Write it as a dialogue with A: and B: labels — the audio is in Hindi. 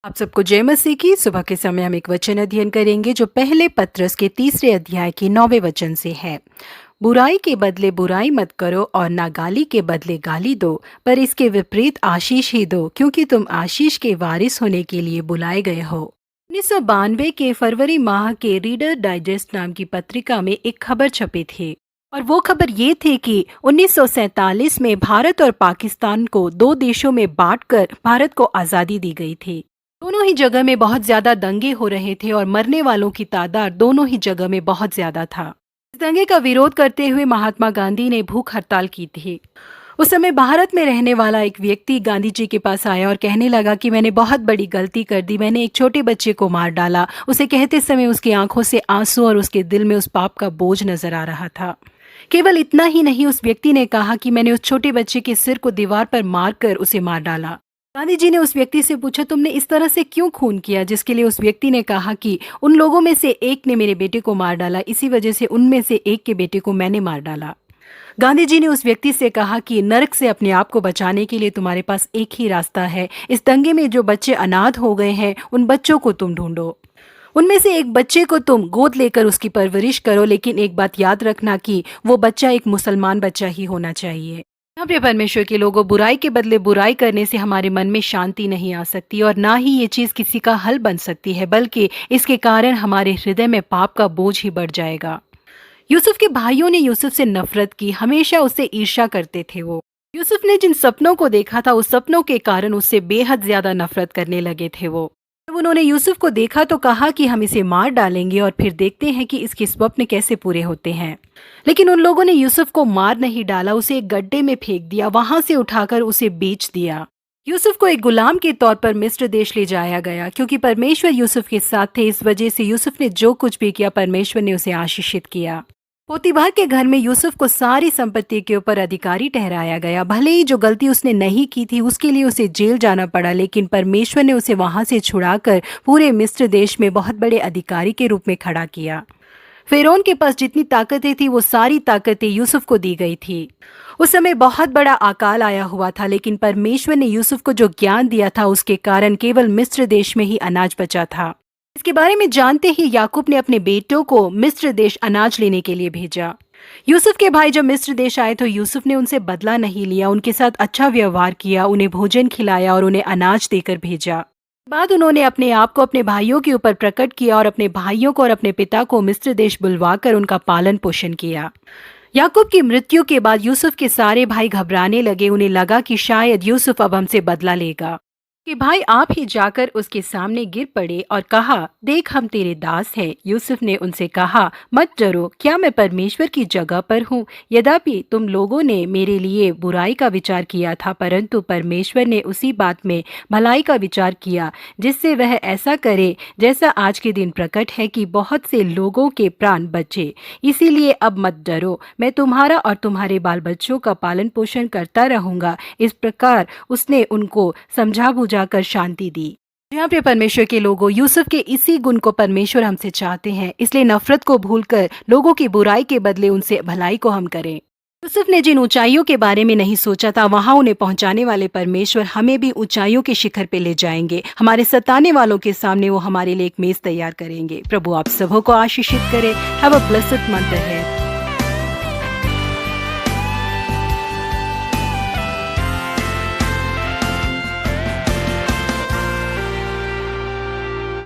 A: आप सबको जय मसीह की। सुबह के समय हम एक वचन अध्ययन करेंगे जो पहले पत्रस के 3 अध्याय के 9वें वचन से है। बुराई के बदले बुराई मत करो और ना गाली के बदले गाली दो, पर इसके विपरीत आशीष ही दो, क्योंकि तुम आशीष के वारिस होने के लिए बुलाए गए हो। 1992 के फरवरी माह के रीडर डाइजेस्ट नाम की पत्रिका में एक खबर छपी थी, और वो खबर ये थी कि 1947 में भारत और पाकिस्तान को दो देशों में बांटकर भारत को आज़ादी दी गई थी। दोनों ही जगह में बहुत ज्यादा दंगे हो रहे थे और मरने वालों की तादाद दोनों ही जगह में बहुत ज्यादा था। इस दंगे का विरोध करते हुए महात्मा गांधी ने भूख हड़ताल की थी। उस समय भारत में रहने वाला एक व्यक्ति गांधी जी के पास आया और कहने लगा कि मैंने बहुत बड़ी गलती कर दी, मैंने एक छोटे बच्चे को मार डाला। उसे कहते समय उसकी आंखों से आंसू और उसके दिल में उस पाप का बोझ नजर आ रहा था। केवल इतना ही नहीं, उस व्यक्ति ने कहा कि मैंने उस छोटे बच्चे के सिर को दीवार पर मारकर उसे मार डाला। गांधी जी ने उस व्यक्ति से पूछा, तुमने इस तरह से क्यों खून किया? जिसके लिए उस व्यक्ति ने कहा कि उन लोगों में से एक ने मेरे बेटे को मार डाला, इसी वजह से उनमें से एक के बेटे को मैंने मार डाला। गांधी जी ने उस व्यक्ति से कहा कि नरक से अपने आप को बचाने के लिए तुम्हारे पास एक ही रास्ता है। इस दंगे में जो बच्चे अनाथ हो गए हैं, उन बच्चों को तुम ढूंढो। उनमें से एक बच्चे को तुम गोद लेकर उसकी परवरिश करो, लेकिन एक बात याद रखना कि वो बच्चा एक मुसलमान बच्चा ही होना चाहिए। यहाँ पे परमेश्वर के लोगों, बुराई के बदले बुराई करने से हमारे मन में शांति नहीं आ सकती, और ना ही ये चीज किसी का हल बन सकती है, बल्कि इसके कारण हमारे हृदय में पाप का बोझ ही बढ़ जाएगा। यूसुफ के भाइयों ने यूसुफ से नफरत की, हमेशा उससे ईर्ष्या करते थे। वो यूसुफ ने जिन सपनों को देखा था, उस सपनों के कारण उससे बेहद ज्यादा नफरत करने लगे थे। वो जब उन्होंने यूसुफ को देखा तो कहा कि हम इसे मार डालेंगे और फिर देखते हैं कि इसके स्वप्न कैसे पूरे होते हैं। लेकिन उन लोगों ने यूसुफ को मार नहीं डाला, उसे एक गड्ढे में फेंक दिया, वहां से उठाकर उसे बेच दिया। यूसुफ को एक गुलाम के तौर पर मिस्र देश ले जाया गया, क्योंकि परमेश्वर यूसुफ के साथ थे। इस वजह से यूसुफ ने जो कुछ भी किया, परमेश्वर ने उसे आशीषित किया। पोतीबार के घर में यूसुफ को सारी संपत्ति के ऊपर अधिकारी ठहराया गया। भले ही जो गलती उसने नहीं की थी उसके लिए उसे जेल जाना पड़ा, लेकिन परमेश्वर ने उसे वहां से छुड़ाकर पूरे मिस्र देश में बहुत बड़े अधिकारी के रूप में खड़ा किया। फिरौन के पास जितनी ताकतें थी, वो सारी ताकतें यूसुफ को दी गई थी। उस समय बहुत बड़ा अकाल आया हुआ था, लेकिन परमेश्वर ने यूसुफ को जो ज्ञान दिया था, उसके कारण केवल मिस्र देश में ही अनाज बचा था। इसके बारे में जानते ही याकूब ने अपने बेटों को मिस्र देश अनाज लेने के लिए भेजा। यूसुफ के भाई जब मिस्र देश आए तो यूसुफ ने उनसे बदला नहीं लिया, उनके साथ अच्छा व्यवहार किया, उन्हें भोजन खिलाया और उन्हें अनाज देकर भेजा। बाद उन्होंने अपने आप को अपने भाइयों के ऊपर प्रकट किया और अपने भाइयों को और अपने पिता को मिस्र देश बुलवाकर उनका पालन पोषण किया। याकूब की मृत्यु के बाद यूसुफ के सारे भाई घबराने लगे। उन्हें लगा कि शायद यूसुफ अब हमसे बदला लेगा। कि भाई आप ही जाकर उसके सामने गिर पड़े और कहा, देख हम तेरे दास हैं। यूसुफ ने उनसे कहा, मत डरो, क्या मैं परमेश्वर की जगह पर हूँ? यद्यपि तुम लोगों ने मेरे लिए बुराई का विचार किया था, परंतु परमेश्वर ने उसी बात में भलाई का विचार किया, जिससे वह ऐसा करे जैसा आज के दिन प्रकट है, कि बहुत से लोगों के प्राण बचे। इसीलिए अब मत डरो, मैं तुम्हारा और तुम्हारे बाल बच्चों का पालन पोषण करता रहूंगा। इस प्रकार उसने उनको समझा बुझा कर शांति दी। यहाँ पे परमेश्वर के लोगों, यूसुफ के इसी गुण को परमेश्वर हमसे चाहते हैं, इसलिए नफरत को भूलकर लोगों की बुराई के बदले उनसे भलाई को हम करें। यूसुफ ने जिन ऊंचाइयों के बारे में नहीं सोचा था, वहां उन्हें पहुंचाने वाले परमेश्वर हमें भी ऊंचाइयों के शिखर पे ले जाएंगे। हमारे सताने वालों के सामने वो हमारे लिए एक मेज तैयार करेंगे। प्रभु आप सबों को आशीषित करे। Have a blessed month ahead.